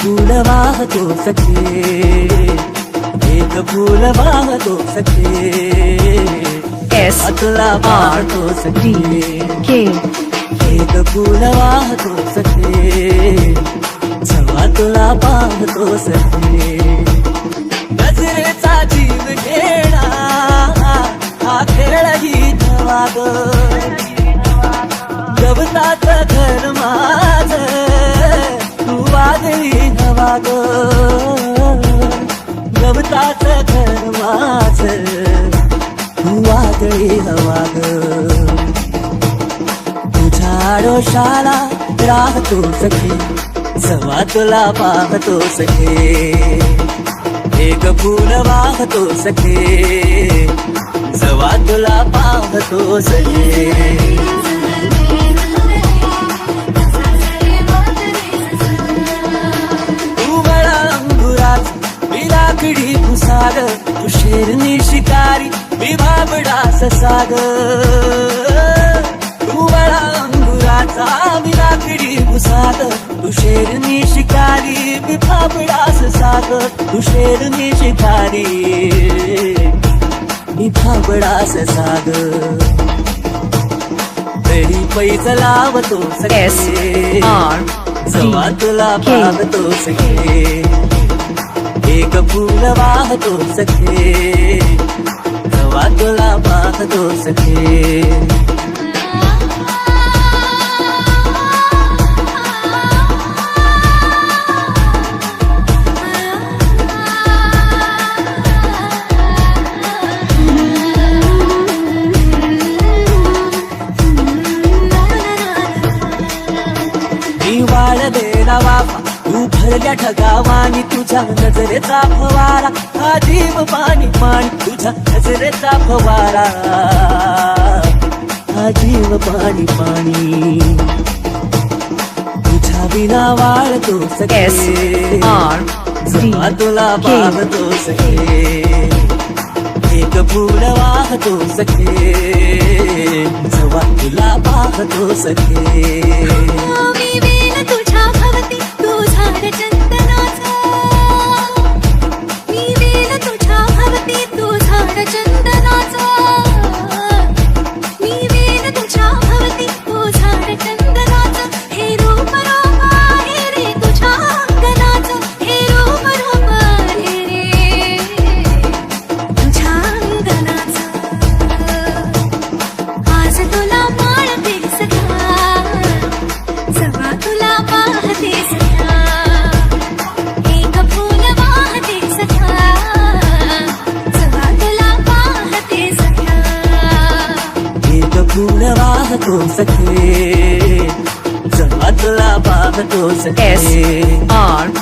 फूल वाहतो सखे, एक फूल वाहतो सखे, तुला पाहतो सखे, एक फूल वाहतो सखे, जेव्हा तुला पाहतो सखे. गजरेचा जीव घेणा हा खेळ ही नवा ग, गवतात घर माझ तू वादळी हवा ग, गवतात घर माझ तू वादळी हवा ग. तुझ्या आडोशाला राहतो सखे, जेव्हा तुला पाहतो सखे, एक फूल वाहतो सखे, जेव्हा तुला पाहतो सखे. लाकडी पुसाग तू शेरनी शिकारी, मी भाबडा साग, तू बळा अंगुराचा मी लाकडी पुसाग, तू शेरनी शिकारी, मी भाबडा साग, तू शेरनी शिकारी, मी भाबडा साग. तरी पैज लावतो सखे, जेव्हा तुला पाहतो सखे, एक फूल वाहतो सखे, जेव्हा तुला पाहतो सखे. वाळ देना वाफा तू भरल्या ढगावानी, तुझ्या नजरेचा फवारा हा जीव पाणी पाणी, तुझ्या नजरेचा फवारा हा जीव पाणी पाणी. तुझ्या बिना वाळतो सखे, जेव्हा तुला पाहतो सखे, एक फूल वाहतो सखे, जेव्हा तुला पाहतो सखे. फूल वाहतो सखे, जेव्हा तुला पाहतो सखे. SRDK